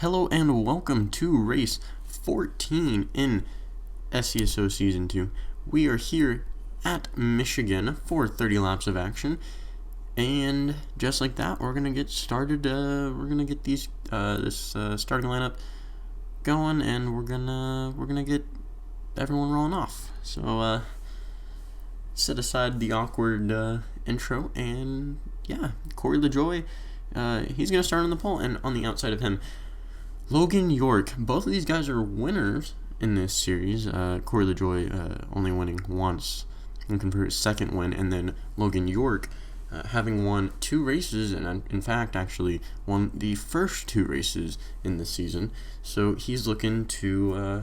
Hello and welcome to race 14 in SCSO Season 2. We are here at Michigan for 30 laps of action, and just like that, we're gonna get started. We're gonna get this starting lineup going, and we're gonna get everyone rolling off. So set aside the awkward intro, and yeah, Corey LaJoie, he's gonna start on the pole, and on the outside of him, Logan York. Both of these guys are winners in this series. Corey LaJoie only winning once, looking for his second win, and then Logan York having won 2 races, and in fact actually won the first 2 races in the season. So he's looking to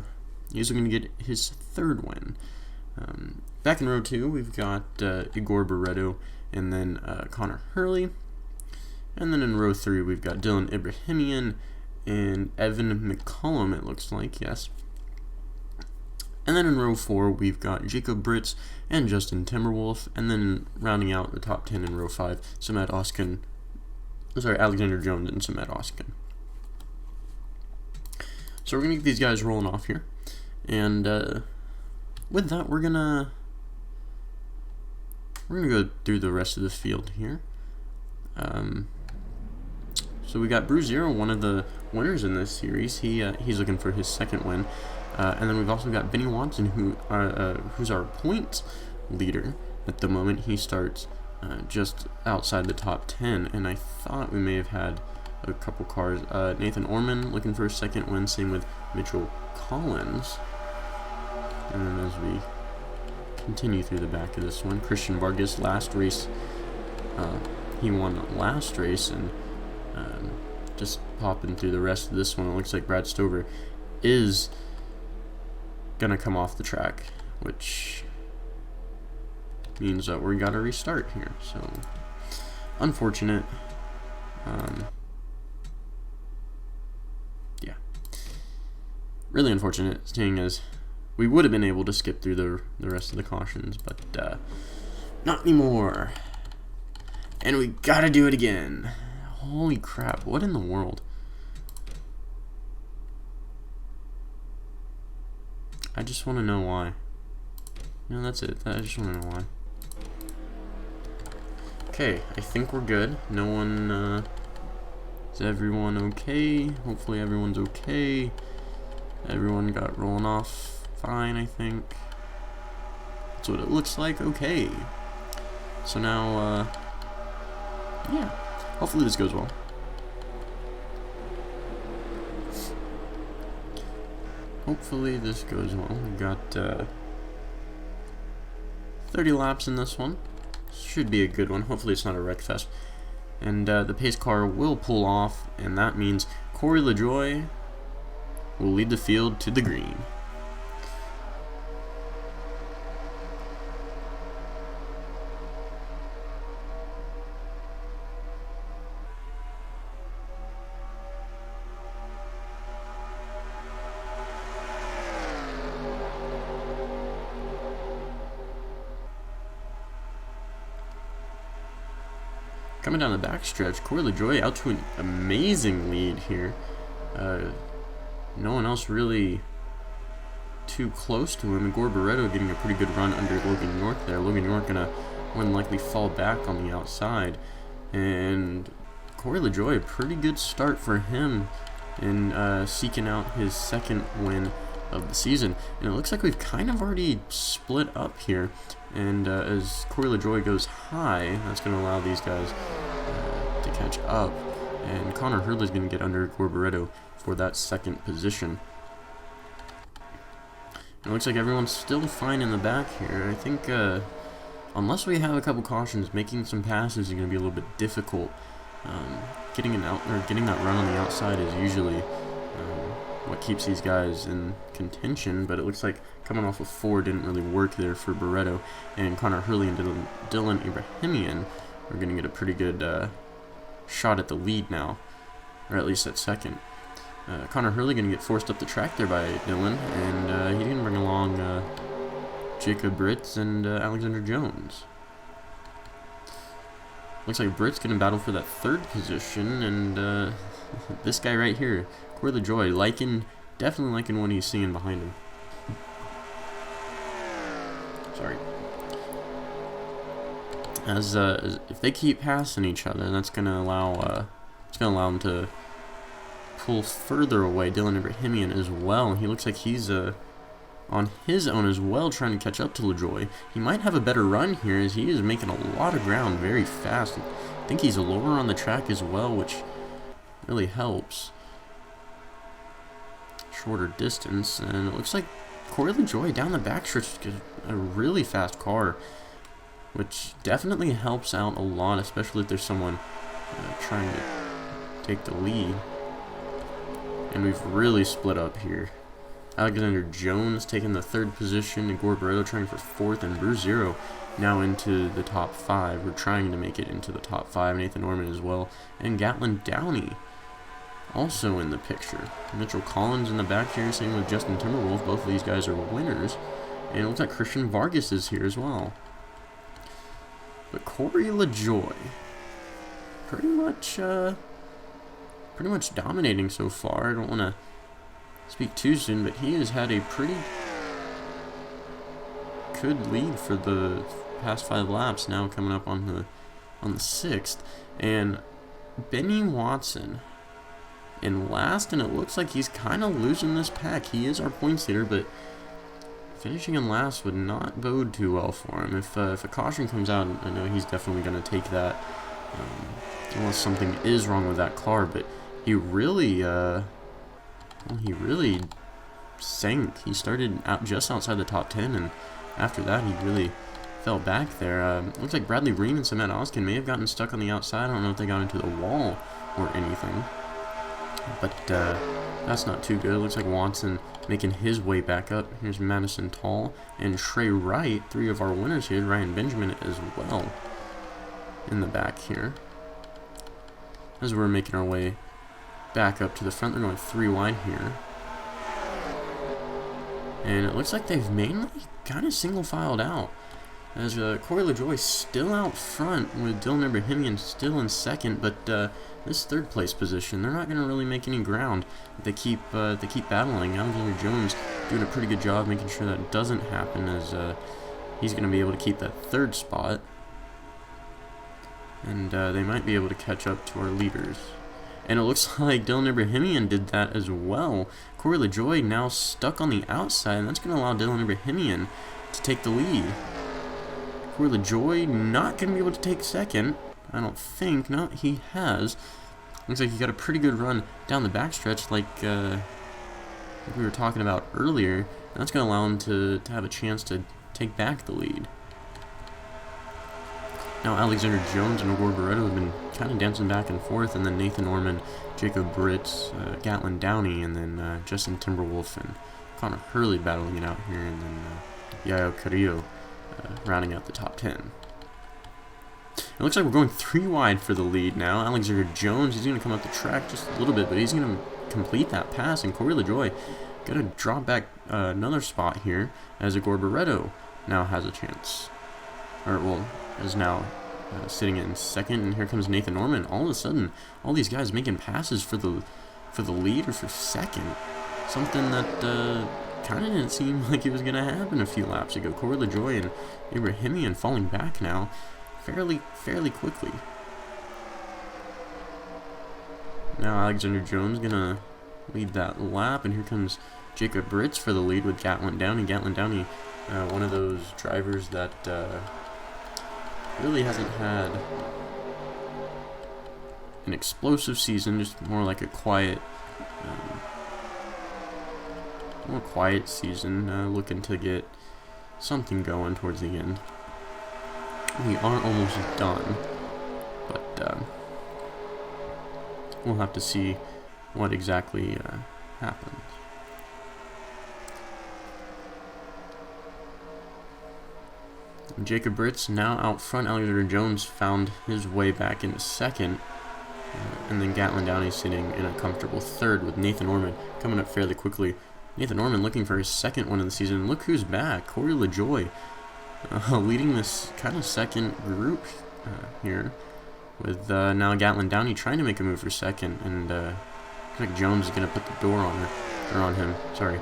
get his 3rd win. Back in row 2, we've got Igor Barreto and then Connor Hurley, and then in row 3 we've got Dylan Ibrahimian and Evan McCollum, it looks like, yes. And then in row 4, we've got Jacob Britz and Justin Timberwolf, and then rounding out the top 10 in row 5, Alexander Jones and Samet Oskin. So we're going to get these guys rolling off here, and with that, we're gonna go through the rest of the field here. So we got Brew Zero, one of the winners in this series. He's looking for his 2nd win, and then we've also got Benny Watson, who's our points leader at the moment. He starts just outside the top 10, and I thought we may have had a couple cars. Nathan Orman looking for his 2nd win. Same with Mitchell Collins. And then as we continue through the back of this one, Christian Vargas, last race, he won last race, and just popping through the rest of this one, it looks like Brad Stover is gonna come off the track, which means that we gotta restart here. So unfortunate. Yeah, really unfortunate, seeing as we would have been able to skip through the rest of the cautions, but not anymore. And we gotta do it again. Holy crap, what in the world? I just want to know why. No, that's it. I just want to know why. Okay, I think we're good. No one, is everyone okay? Hopefully everyone's okay. Everyone got rolling off fine, I think. That's what it looks like. Okay. So now, yeah. Hopefully this goes well. Hopefully this goes well. We got 30 laps in this one. Should be a good one. Hopefully it's not a wreck fest. And the pace car will pull off, and that means Corey LaJoie will lead the field to the green. Coming down the backstretch, Corey LaJoie out to an amazing lead here. No one else really too close to him. Igor Barreto getting a pretty good run under Logan York there. Logan York gonna more than likely fall back on the outside. And Corey LaJoie, a pretty good start for him in seeking out his 2nd win of the season. And it looks like we've kind of already split up here. And as Corey LaJoie goes high, that's going to allow these guys to catch up. And Connor Hurley's going to get under Igor Barreto for that 2nd position. And it looks like everyone's still fine in the back here. I think unless we have a couple cautions, making some passes is going to be a little bit difficult. Getting that run on the outside is usually what keeps these guys in contention, but it looks like coming off of 4 didn't really work there for Barreto, and Connor Hurley and Dylan Ibrahimian are going to get a pretty good shot at the lead now, or at least at 2nd. Connor Hurley going to get forced up the track there by Dylan, and he's going to bring along Jacob Britz and Alexander Jones. Looks like Britt's going to battle for that 3rd position, and this guy right here, Corey LaJoie definitely liking what he's seeing behind him. Sorry. As if they keep passing each other, that's gonna allow them to pull further away Dylan Ibrahimian as well. He looks like he's on his own as well, trying to catch up to LaJoie. He might have a better run here, as he is making a lot of ground very fast. I think he's lower on the track as well, which really helps. Shorter distance, and it looks like Corey LaJoie down the backstretch is a really fast car, which definitely helps out a lot, especially if there's someone trying to take the lead. And we've really split up here. Alexander Jones taking the 3rd position, and Igor Barreto trying for 4th, and Bruce Zero now into the top 5. We're trying to make it into the top 5. Nathan Norman as well, and Gatlin Downey also in the picture. Mitchell Collins in the back here, same with Justin Timberwolf. Both of these guys are winners, and it looks like Christian Vargas is here as well. But Corey LaJoie, pretty much dominating so far. I don't want to speak too soon, but he has had a pretty good lead for the past 5 laps. Now coming up on the 6th, and Benny Watson in last, and it looks like he's kind of losing this pack. He is our points leader, but finishing in last would not bode too well for him. If a caution comes out, I know he's definitely going to take that, unless something is wrong with that car. But he really sank. He started out just outside the top 10, and after that he really fell back there. Looks like Bradley Ream and Samet Oskin may have gotten stuck on the outside. I don't know if they got into the wall or anything, but that's not too good. It looks like Watson making his way back up. Here's Madison Tall and Trey Wright, 3 of our winners here. Ryan Benjamin as well in the back here. As we're making our way back up to the front, they're going 3 wide here. And it looks like they've mainly kind of single filed out, as Corey LaJoie still out front with Dylan Ibrahimian still in 2nd, but this 3rd place position, they're not going to really make any ground. They keep battling. Alexander Jones doing a pretty good job making sure that doesn't happen, as he's going to be able to keep that 3rd spot, and they might be able to catch up to our leaders. And it looks like Dylan Ibrahimian did that as well. Corey LaJoie now stuck on the outside, and that's going to allow Dylan Ibrahimian to take the lead. Corey LaJoie not going to be able to take 2nd, I don't think. No, he has. Looks like he got a pretty good run down the backstretch, like we were talking about earlier. That's going to allow him to have a chance to take back the lead. Now Alexander Jones and Igor Barreto have been kind of dancing back and forth, and then Nathan Norman, Jacob Britz, Gatlin Downey, and then Justin Timberwolf and Connor Hurley battling it out here, and then Yayo Carrillo rounding out the top 10. It looks like we're going 3 wide for the lead now. Alexander Jones, he's going to come up the track just a little bit, but he's going to complete that pass, and Corey LaJoie going to drop back another spot here, as Igor Barreto now has a chance. Or, well, is now sitting in 2nd, and here comes Nathan Norman. All of a sudden, all these guys making passes for the lead or for 2nd. Something that kind of didn't seem like it was going to happen a few laps ago. Corey LaJoie and Ibrahimian falling back now fairly quickly. Now Alexander Jones going to lead that lap, and here comes Jacob Britz for the lead with Gatlin Downey. Gatlin Downey, one of those drivers that really hasn't had an explosive season, just more like a quiet, more quiet season, looking to get something going towards the end. We are almost done, but we'll have to see what exactly happens. Jacob Britz now out front. Alexander Jones found his way back into 2nd, and then Gatlin Downey sitting in a comfortable 3rd with Nathan Norman coming up fairly quickly. Nathan Norman looking for his 2nd win of the season. Look who's back, Corey LaJoie, leading this kind of 2nd group here, with now Gatlin Downey trying to make a move for 2nd, and Looks like Jones is going to put the door on her, or on him, sorry.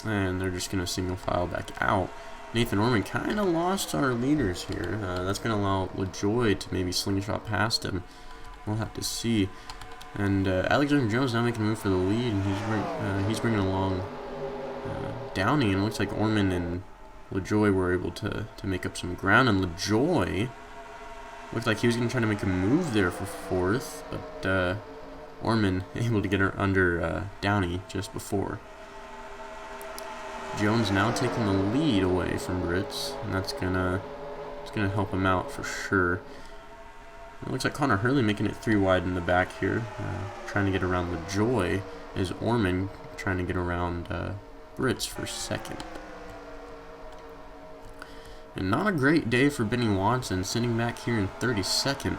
And they're just going to single file back out. Nathan Orman kind of lost our leaders here. That's going to allow LaJoy to maybe slingshot past him. We'll have to see. And Alexander Jones now making a move for the lead, and he's bringing along Downey, and it looks like Orman and LaJoy were able to make up some ground, and LaJoy looked like he was going to try to make a move there for fourth, but Orman able to get her under Downey just before. Jones now taking the lead away from Brits, and it's gonna help him out for sure. It looks like Connor Hurley making it 3 wide in the back here, trying to get around LaJoy, as Orman trying to get around Brits for second. And not a great day for Benny Watson, sitting back here in 32nd.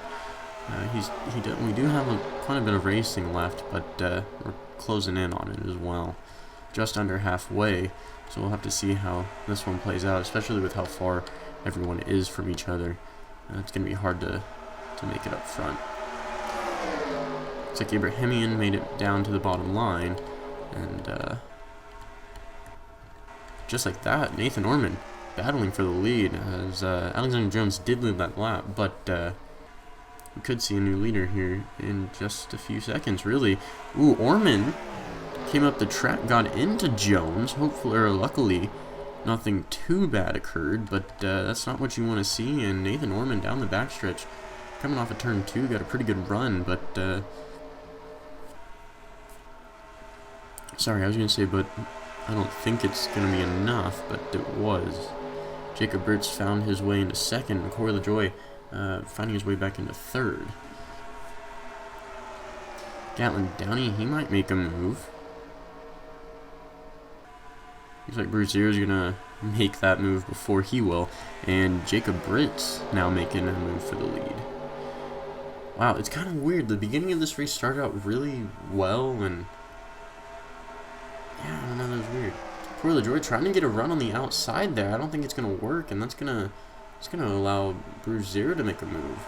We do have quite a bit of racing left, but we're closing in on it as well. Just under halfway, so we'll have to see how this one plays out, especially with how far everyone is from each other. It's going to be hard to make it up front. Looks like Ibrahimian made it down to the bottom line, and just like that, Nathan Orman battling for the lead, as Alexander Jones did lead that lap, but we could see a new leader here in just a few seconds, really. Ooh, Orman came up the track, got into Jones, hopefully, or luckily, nothing too bad occurred, but that's not what you want to see, and Nathan Orman down the backstretch, coming off of turn 2, got a pretty good run, but, sorry, I was going to say, but I don't think it's going to be enough, but it was. Jacob Brits found his way into second, and Corey LaJoy finding his way back into third. Gatlin Downey, he might make a move. Looks like Bruce Zero's going to make that move before he will, and Jacob Brits now making a move for the lead. Wow, it's kind of weird. The beginning of this race started out really well, and yeah, I don't know, that was weird. Corey LaJoy trying to get a run on the outside there. I don't think it's going to work, and it's going to allow Bruce Zero to make a move.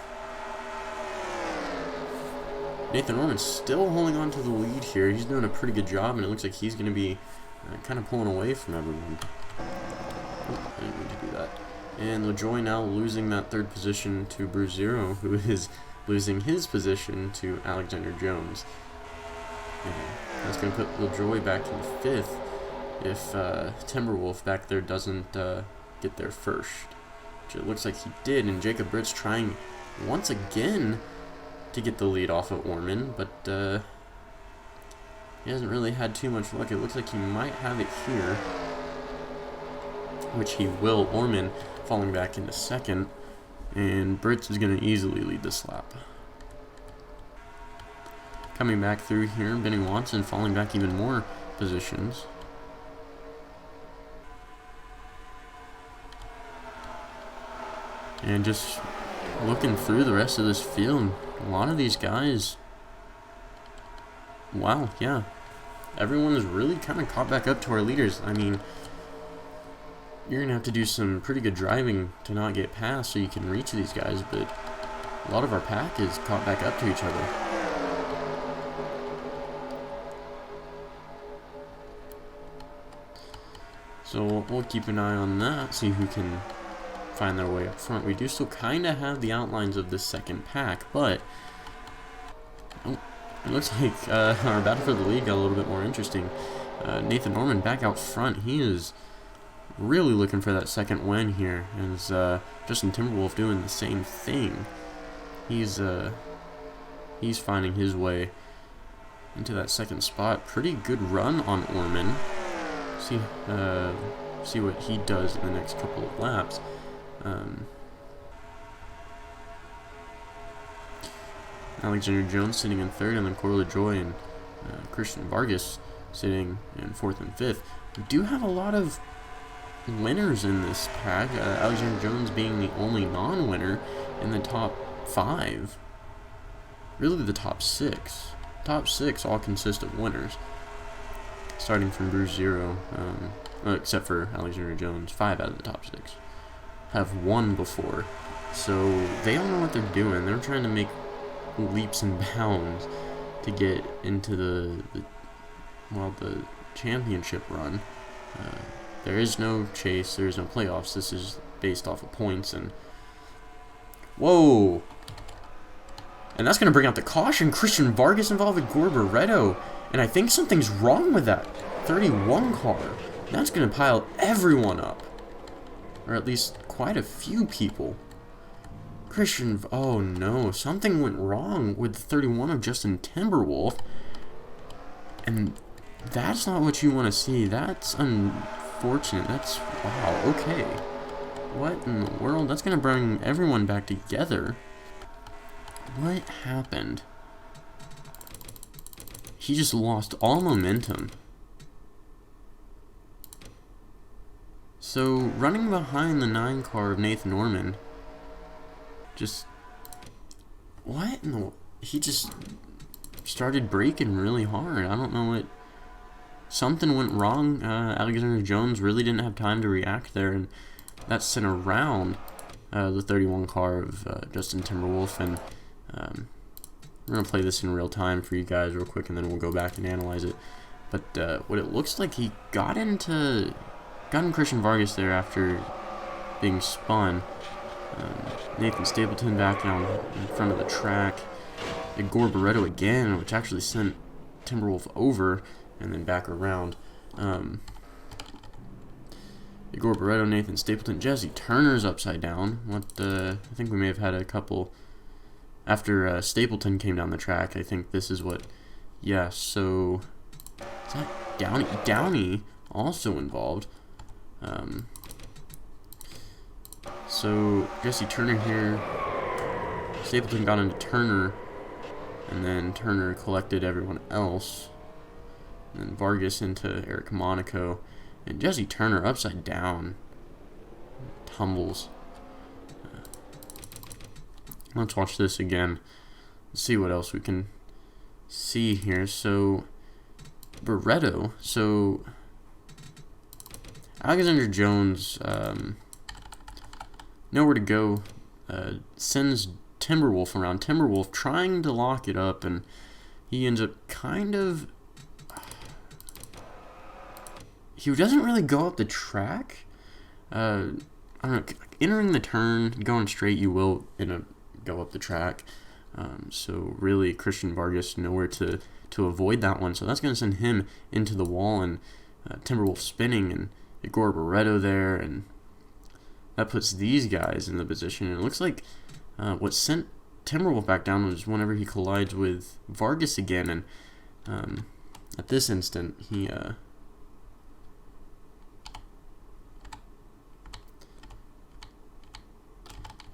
Nathan Orman still holding on to the lead here. He's doing a pretty good job, and it looks like he's going to be kind of pulling away from everyone. Oh, I didn't mean to do that. And LaJoy now losing that third position to Bruce Zero, who is losing his position to Alexander Jones. And that's going to put LaJoy back in fifth if Timberwolf back there doesn't get there first, which it looks like he did. And Jacob Brits trying once again to get the lead off of Orman, but he hasn't really had too much luck. It looks like he might have it here, which he will. Orman falling back into second, and Brits is going to easily lead this lap. Coming back through here, Benny Watson falling back even more positions. And just looking through the rest of this field, a lot of these guys, wow, yeah, everyone is really kind of caught back up to our leaders. I mean, you're going to have to do some pretty good driving to not get past so you can reach these guys, but a lot of our pack is caught back up to each other. So we'll keep an eye on that, see who can find their way up front. We do still kind of have the outlines of the second pack, but it looks like our battle for the lead got a little bit more interesting. Nathan Orman back out front. He is really looking for that second win here, and Justin Timberwolf doing the same thing. He's finding his way into that second spot. Pretty good run on Orman. See what he does in the next couple of laps. Alexander Jones sitting in third, and then Corey LaJoy and Christian Vargas sitting in fourth and fifth. We do have a lot of winners in this pack, Alexander Jones being the only non-winner in the top 5. Really the top 6. Top 6 all consist of winners, starting from Bruce Zero, except for Alexander Jones. 5 out of the top 6 have won before, so they all know what they're doing. They're trying to make leaps and bounds to get into the championship run. There is no chase, there is no playoffs. This is based off of points. And whoa! And that's going to bring out the caution. Christian Vargas involved with Gore Barreto. And I think something's wrong with that 31 car. That's going to pile everyone up. Or at least quite a few people. Oh no, something went wrong with the 31 of Justin Timberwolf. And that's not what you want to see. That's unfortunate. That's, wow, okay. What in the world? That's going to bring everyone back together. What happened? He just lost all momentum. So, running behind the 9 car of Nathan Norman, just, what in the, he just started braking really hard. I don't know what, something went wrong. Alexander Jones really didn't have time to react there, and that sent around the 31 car of Justin Timberwolf. And we're going to play this in real time for you guys real quick, and then we'll go back and analyze it. But what it looks like, he got in Christian Vargas there after being spun. Nathan Stapleton back down in front of the track. Gore Barreto again, which actually sent Timberwolf over and then back around. Gore Barreto, Nathan Stapleton, Jesse Turner's upside down. I think we may have had a couple after Stapleton came down the track. I think this is what. Yeah. So is that Downey? Downey also involved. So Jesse Turner here. Stapleton got into Turner, and then Turner collected everyone else. And then Vargas into Eric Monaco, and Jesse Turner upside down tumbles. Let's watch this again. Let's see what else we can see here. So Barreto. So Alexander Jones, nowhere to go, sends Timberwolf around. Timberwolf trying to lock it up, and he ends up he doesn't really go up the track. I don't know, entering the turn, going straight, you will go up the track. So really, Christian Vargas nowhere to avoid that one. So that's going to send him into the wall, and Timberwolf spinning, and Gore Barreto there, and that puts these guys in the position. And it looks like what sent Timberwolf back down was whenever he collides with Vargas again, and at this instant, he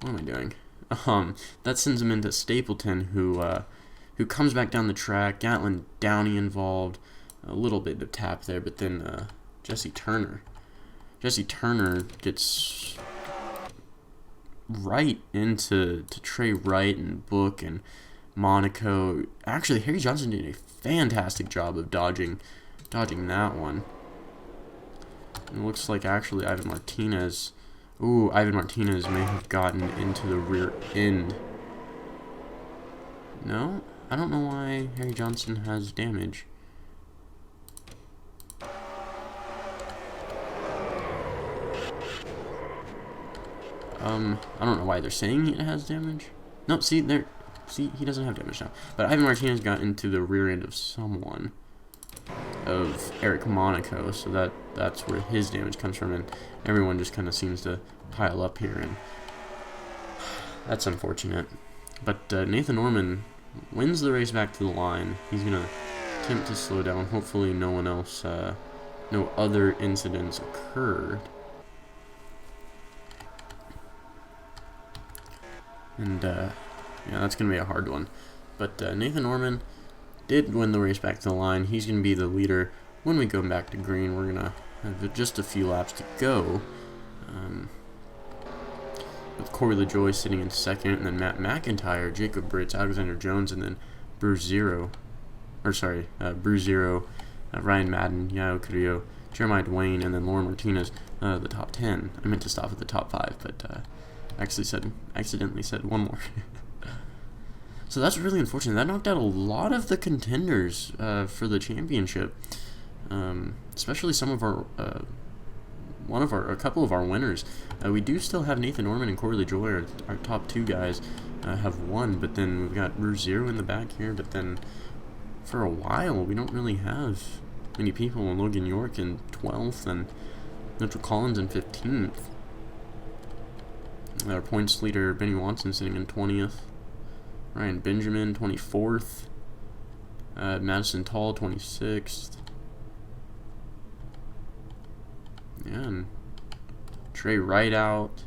what am I doing? That sends him into Stapleton, who comes back down the track. Gatlin Downey involved, a little bit of tap there, but then Jesse Turner gets right into Trey Wright and Book and Monaco. Actually, Harry Johnson did a fantastic job of dodging that one. And it looks like actually Ivan Martinez may have gotten into the rear end. No? I don't know why Harry Johnson has damage. I don't know why they're saying it has damage. No, see, he doesn't have damage now. But Ivan Martinez got into the rear end of someone. Of Eric Monaco, so that's where his damage comes from, and everyone just kind of seems to pile up here, and that's unfortunate. But Nathan Norman wins the race back to the line. He's going to attempt to slow down. Hopefully no other incidents occurred. And yeah, that's going to be a hard one. But Nathan Norman did win the race back to the line. He's going to be the leader when we go back to green. We're going to have just a few laps to go. With Corey LaJoy sitting in second, and then Matt McIntyre, Jacob Britz, Alexander Jones, and then Bruce Zero, Ryan Madden, Yayo Carrillo, Jeremiah Dwayne, and then Lauren Martinez, the top 10. I meant to stop at the top 5, but accidentally said one more. So that's really unfortunate. That knocked out a lot of the contenders for the championship, especially some of our, a couple of our winners. We do still have Nathan Norman and Corey LaJoy, our top 2 guys, have won, but then we've got Bruce Zero in the back here, but then for a while we don't really have many people. Logan York in 12th and Mitchell Collins in 15th. Our points leader Benny Watson sitting in 20th. Ryan Benjamin 24th. Madison Tall 26th. Yeah, and Trey Rideout.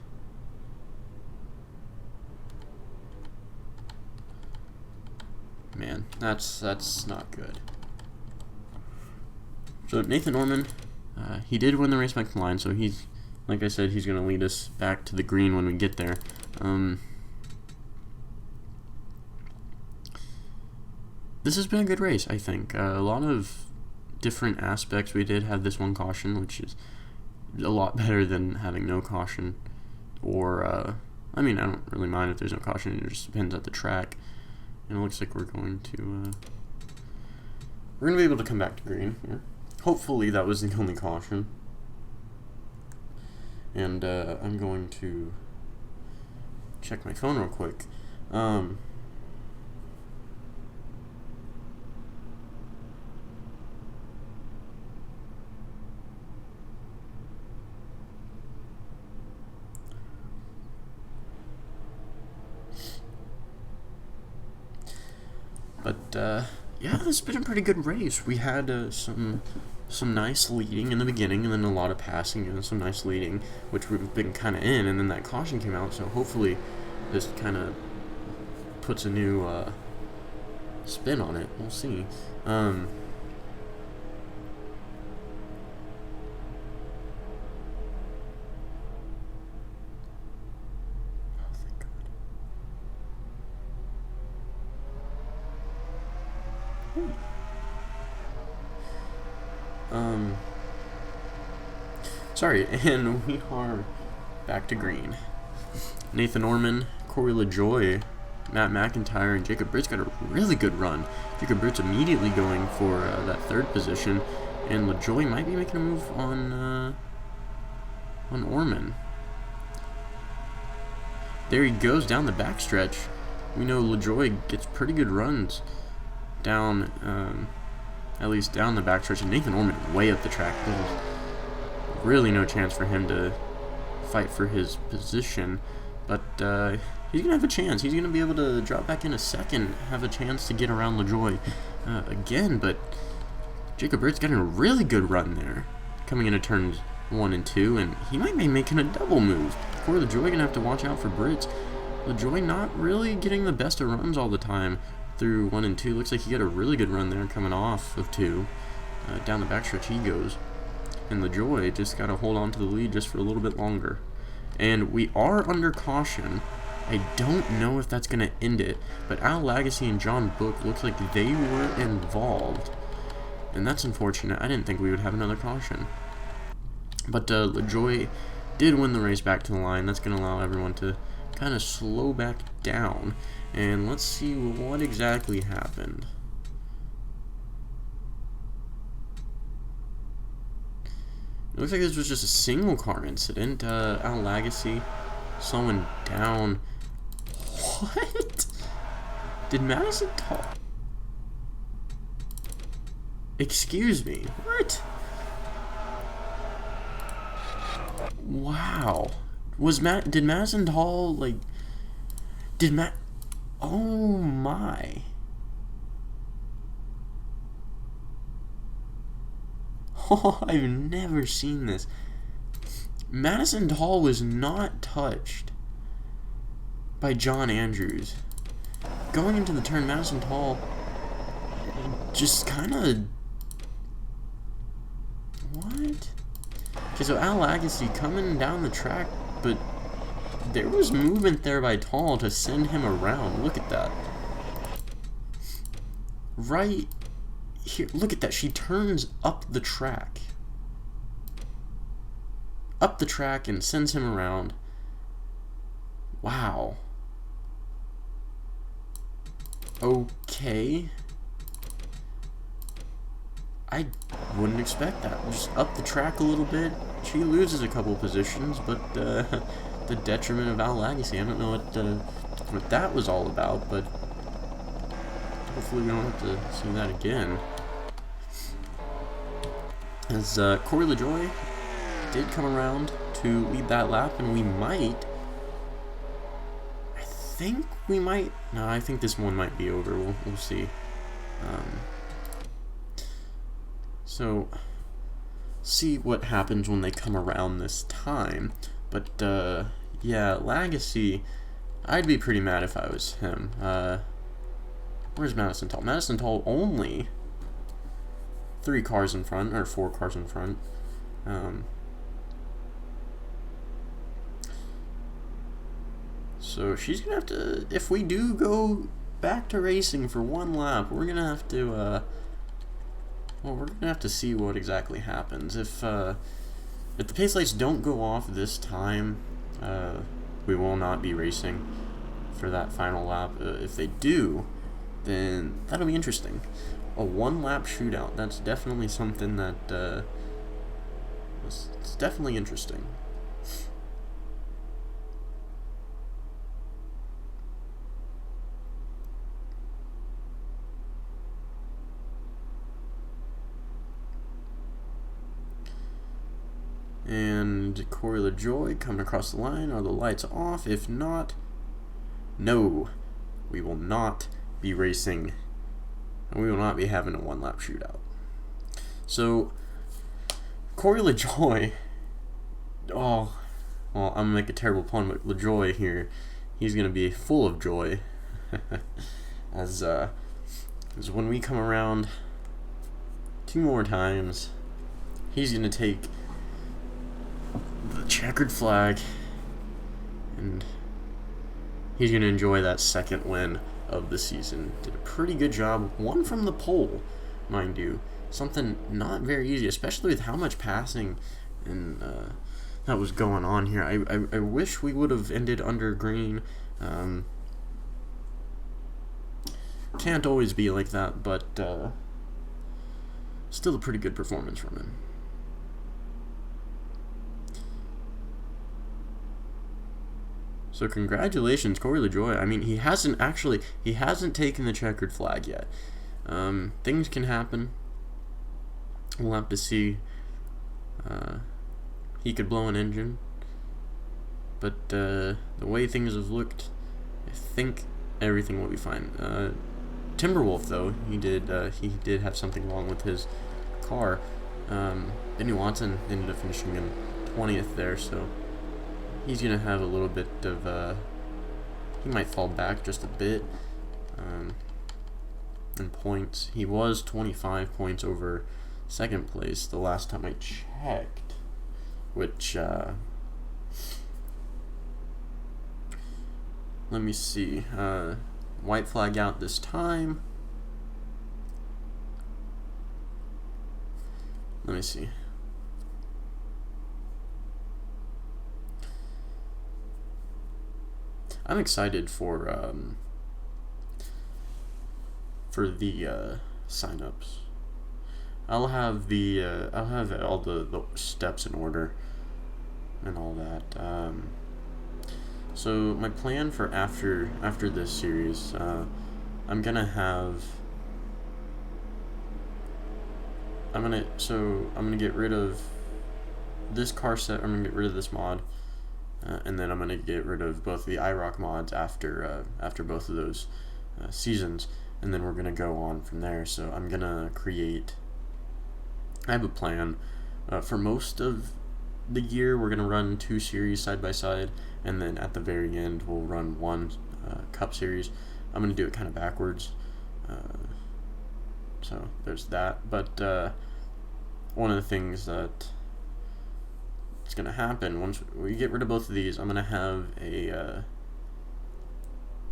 Man, that's not good. So Nathan Norman, he did win the race back to the line, so he's, like I said, he's going to lead us back to the green when we get there. This has been a good race, I think. A lot of different aspects. We did have this one caution, which is a lot better than having no caution. Or, I mean, I don't really mind if there's no caution. It just depends at the track. And it looks like we're going to be able to come back to green here. Hopefully that was the only caution. And I'm going to check my phone real quick. But yeah, this has been a pretty good race. We had some nice leading in the beginning, and then a lot of passing, and some nice leading, which we've been kind of in, and then that caution came out, so hopefully this kind of puts a new spin on it. We'll see. Sorry, and we are back to green. Nathan Norman, Corey LaJoy, Matt McIntyre, and Jacob Britt's got a really good run. Jacob Britt's immediately going for that 3rd position, and LaJoy might be making a move on Orman. There he goes down the backstretch. We know LaJoy gets pretty good runs down, at least down the backstretch, and Nathan Norman way up the track. There's really no chance for him to fight for his position, but he's gonna have a chance. He's gonna be able to drop back in a second, have a chance to get around LaJoy again. But Jacob Britt's getting a really good run there, coming into turns 1 and 2, and he might be making a double move. Corey LaJoy gonna have to watch out for Britt. LaJoy not really getting the best of runs all the time through 1 and 2. Looks like he got a really good run there coming off of 2. Down the backstretch he goes. And LaJoy just got to hold on to the lead just for a little bit longer. And we are under caution. I don't know if that's going to end it, but Al Lagasse and John Book looks like they were involved. And that's unfortunate. I didn't think we would have another caution. But LaJoy did win the race back to the line. That's going to allow everyone to kind of slow back down. And let's see what exactly happened. It looks like this was just a single car incident. Al Lagasse slowing down. What? Did Madison Tall? Excuse me. What? Wow. Did Madison Tall, like... Oh my. Oh, I've never seen this. Madison Tall was not touched by John Andrews. Going into the turn, Madison Tall just kind of... What? Okay, so Al Lagasse coming down the track, but there was movement there by Tall to send him around. Look at that. Right here, look at that. She turns up the track. Up the track and sends him around. Wow. Okay. I wouldn't expect that. Just up the track a little bit. She loses a couple positions, but the detriment of Al Lagasse. I don't know what that was all about, but hopefully we don't have to see that again. As Corey LaJoie did come around to lead that lap, and we might. No, I think this one might be over. We'll see. So, see what happens when they come around this time. But, yeah, Lagasse, I'd be pretty mad if I was him. Where's Madison Tull? Madison Tull only 3 cars in front, or 4 cars in front. So she's gonna have to, if we do go back to racing for one lap, we're gonna have to, well, we're gonna have to see what exactly happens. If the pace lights don't go off this time, we will not be racing for that final lap. If they do, then that'll be interesting. A 1-lap shootout, that's definitely something that, it's definitely interesting. And Corey LaJoie coming across the line. Are the lights off? If not, no, we will not be racing, and we will not be having a 1-lap shootout. So, Corey LaJoie, oh, well, I'm going to make a terrible pun, but LaJoie here, he's going to be full of joy as when we come around 2 more times, he's going to take the checkered flag, and he's going to enjoy that 2nd win of the season. Did a pretty good job. Won from the pole, mind you. Something not very easy, especially with how much passing and that was going on here. I wish we would have ended under green. Can't always be like that, but still a pretty good performance from him. So congratulations, Corey LaJoie. I mean, he hasn't taken the checkered flag yet. Things can happen. We'll have to see. He could blow an engine, but the way things have looked, I think everything will be fine. Timberwolf, though, he did have something wrong with his car. Benny Watson ended up finishing in 20th there, so he's going to have a little bit of, he might fall back just a bit in points. He was 25 points over 2nd place the last time I checked, which, let me see, white flag out this time. Let me see. I'm excited for the signups. I'll have all the steps in order and all that. So my plan for after this series, I'm gonna get rid of this car set. I'm gonna get rid of this mod. And then I'm going to get rid of both the IROC mods after both of those seasons, and then we're going to go on from there. So I'm going to I have a plan. For most of the year, we're going to run 2 series side by side, and then at the very end, we'll run 1 Cup series. I'm going to do it kind of backwards. So there's that. But one of the things that it's going to happen once we get rid of both of these, I'm going to have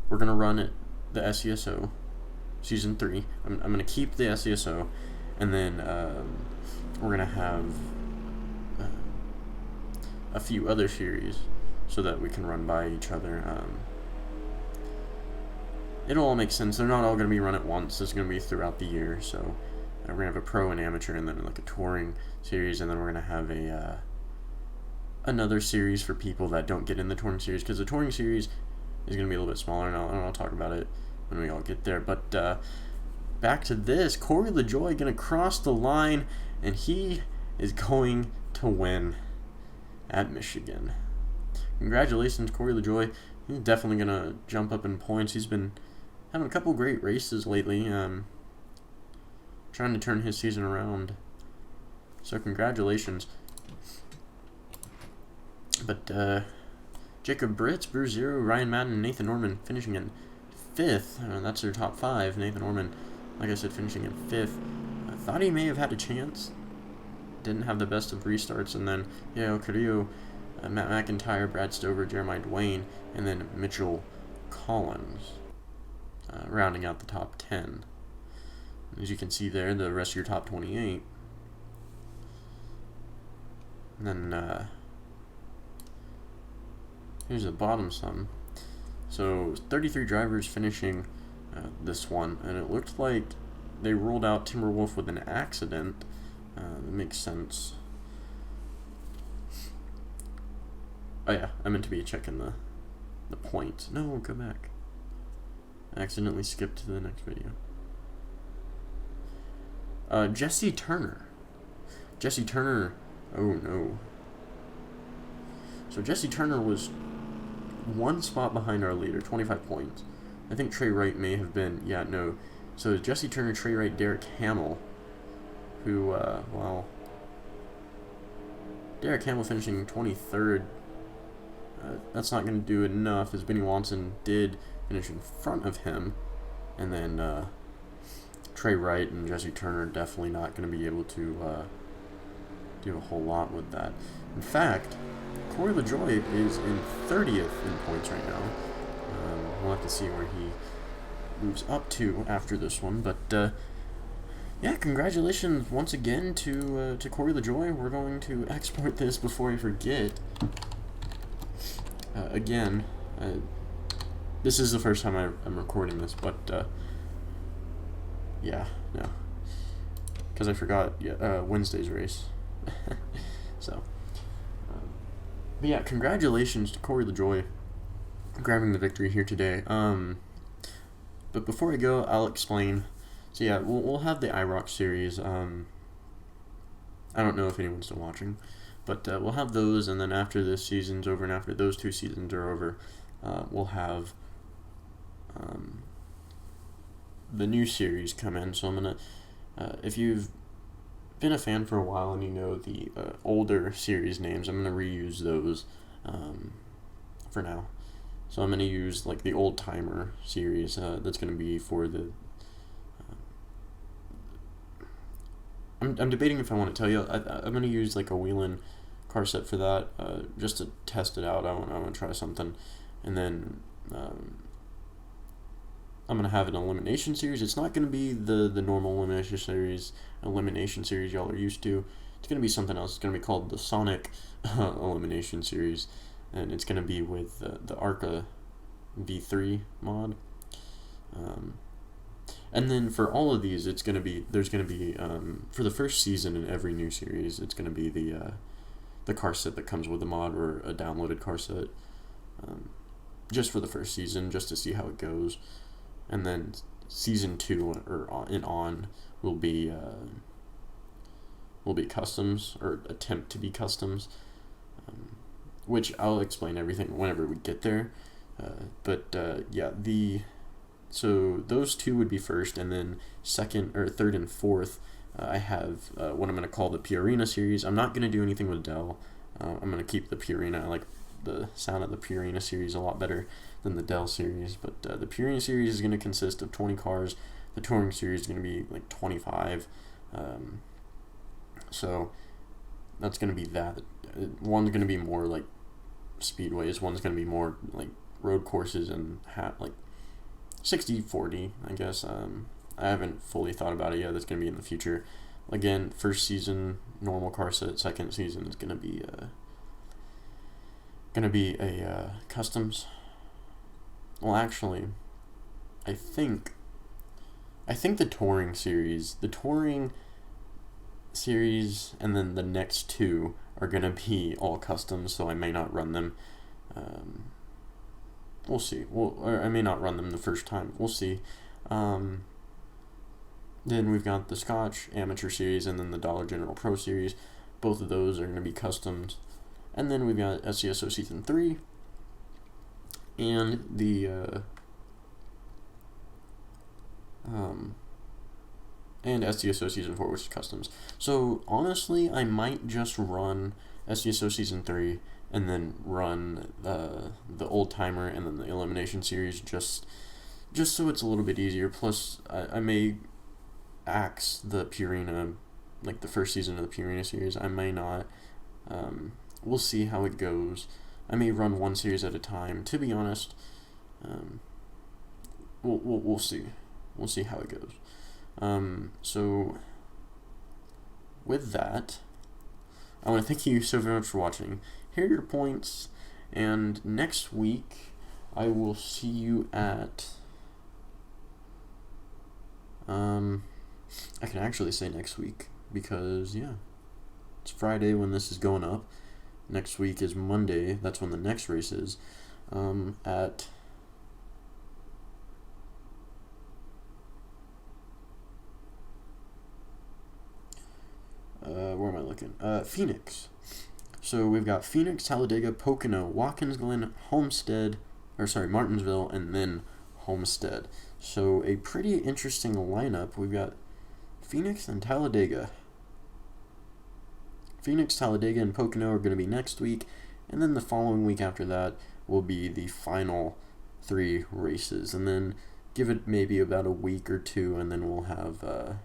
we're going to run it the SCSO season 3. I'm going to keep the SCSO, and then we're going to have a few other series so that we can run by each other. it'll all make sense. They're not all going to be run at once. It's going to be throughout the year. So we're going to have a pro and amateur, and then like a touring series, and then we're going to have a another series for people that don't get in the touring series, because the touring series is going to be a little bit smaller, and I'll talk about it when we all get there. But back to this, Corey LaJoie going to cross the line, and he is going to win at Michigan. Congratulations, Corey LaJoie. He's definitely going to jump up in points. He's been having a couple great races lately, trying to turn his season around. So congratulations. But Jacob Britz, Bruce Zero, Ryan Madden, and Nathan Norman finishing in 5th. That's their top 5. Nathan Norman, like I said, finishing in 5th. I thought he may have had a chance. Didn't have the best of restarts. And then Yale Carrillo, Matt McIntyre, Brad Stover, Jeremiah Dwayne, and then Mitchell Collins, rounding out the top 10. As you can see there, the rest of your top 28. And then here's the bottom sum. So 33 drivers finishing this one, and it looked like they ruled out Timberwolf with an accident. That makes sense. Oh yeah, I meant to be checking the points. No, go back. I accidentally skipped to the next video. Jesse Turner. Jesse Turner. Oh no. So Jesse Turner was one spot behind our leader, 25 points. I think Trey Wright may have been. Yeah, no. So Jesse Turner, Trey Wright, Derek Hamill, who, well, Derek Hamill finishing 23rd. That's not going to do enough, as Benny Watson did finish in front of him. And then Trey Wright and Jesse Turner definitely not going to be able to do a whole lot with that. In fact, Corey LaJoie is in 30th in points right now. We'll have to see where he moves up to after this one. But yeah, congratulations once again to Corey LaJoie. We're going to export this before I forget. Again, this is the first time I'm recording this, but yeah, no, because I forgot Wednesday's race. So, but yeah, congratulations to Corey LaJoie grabbing the victory here today. But before I go, I'll explain. So yeah, we'll have the IROC series. I don't know if anyone's still watching, but we'll have those, and then after this season's over and after those 2 seasons are over, we'll have the new series come in. So I'm gonna, if you've been a fan for a while and you know the older series names, I'm gonna reuse those for now. So I'm gonna use like the old timer series. That's gonna be for the. I'm debating if I want to tell you. I'm gonna use like a Whelen car set for that, just to test it out. I want to try something, and then I'm gonna have an elimination series. It's not gonna be the normal elimination series y'all are used to. It's gonna be something else. It's gonna be called the Sonic elimination series, and it's gonna be with the ARCA V3 mod. And then for all of these, there's gonna be for the first season in every new series, it's gonna be the car set that comes with the mod, or a downloaded car set, just for the first season, just to see how it goes. And then season 2 or on will be customs, or attempt to be customs, which I'll explain everything whenever we get there. Yeah, so those 2 would be first, and then second or third and fourth, I have what I'm going to call the Purina series. I'm not going to do anything with Dell. I'm going to keep the Purina. I like the sound of the Purina series a lot better than the Dell series. But the Purina series is going to consist of 20 cars. The Touring series is going to be like 25. So that's going to be that. One's going to be more like speedways. One's going to be more like road courses, and like 60-40, I guess. I haven't fully thought about it yet. That's going to be in the future. Again, first season, normal car set. Second season is going to be a customs. Well, actually, I think the touring series, and then the next two are gonna be all custom, so I may not run them. We'll see. Or I may not run them the first time. We'll see. Then we've got the Scotch Amateur Series and then the Dollar General Pro Series. Both of those are going to be customs. And then we've got SCSO Season 3 and the and SCSO Season 4, which is customs. So honestly, I might just run SCSO Season 3 and then run the Old Timer and then the Elimination Series just so it's a little bit easier. Plus, I may axe the Purina, like the first season of the Purina series. I may not. We'll see how it goes. I may run one series at a time. To be honest, we'll see. We'll see how it goes. So with that, I want to thank you so very much for watching. Here are your points, and next week I will see you at I can actually say next week because it's Friday when this is going up. Next week is Monday. That's when the next race is. At where am I looking? Phoenix. So we've got Phoenix, Talladega, Pocono, Watkins Glen, Martinsville, and then Homestead. So a pretty interesting lineup. We've got Phoenix and Talladega. Phoenix, Talladega, and Pocono are going to be next week, and then the following week after that will be the final 3 races, and then give it maybe about a week or two, and then we'll have the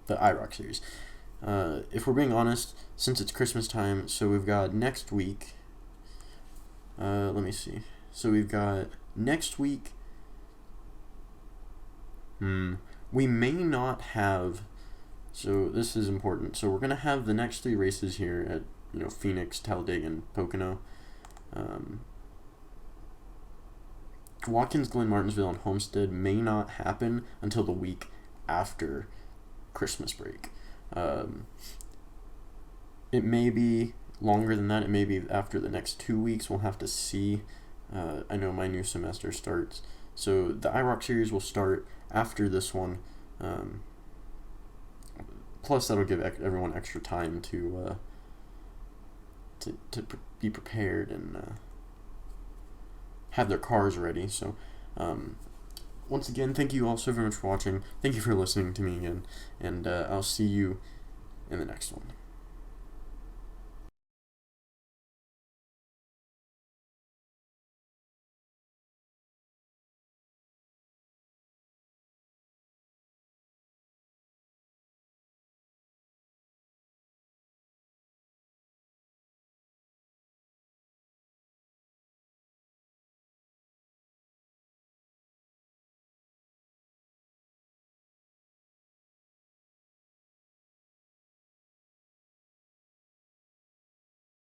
IROC series. If we're being honest, since it's Christmas time, so we've got next week. Let me see. So we've got next week. We may not have. So this is important. So we're gonna have the next 3 races here at Phoenix, Talladega, and Pocono. Watkins Glen, Martinsville, and Homestead may not happen until the week after Christmas break. It may be longer than that. It may be after the next 2 weeks. We'll have to see. I know my new semester starts, so the IROC series will start after this one. Plus, that'll give everyone extra time to be prepared and have their cars ready. So, once again, thank you all so very much for watching. Thank you for listening to me again, and I'll see you in the next one.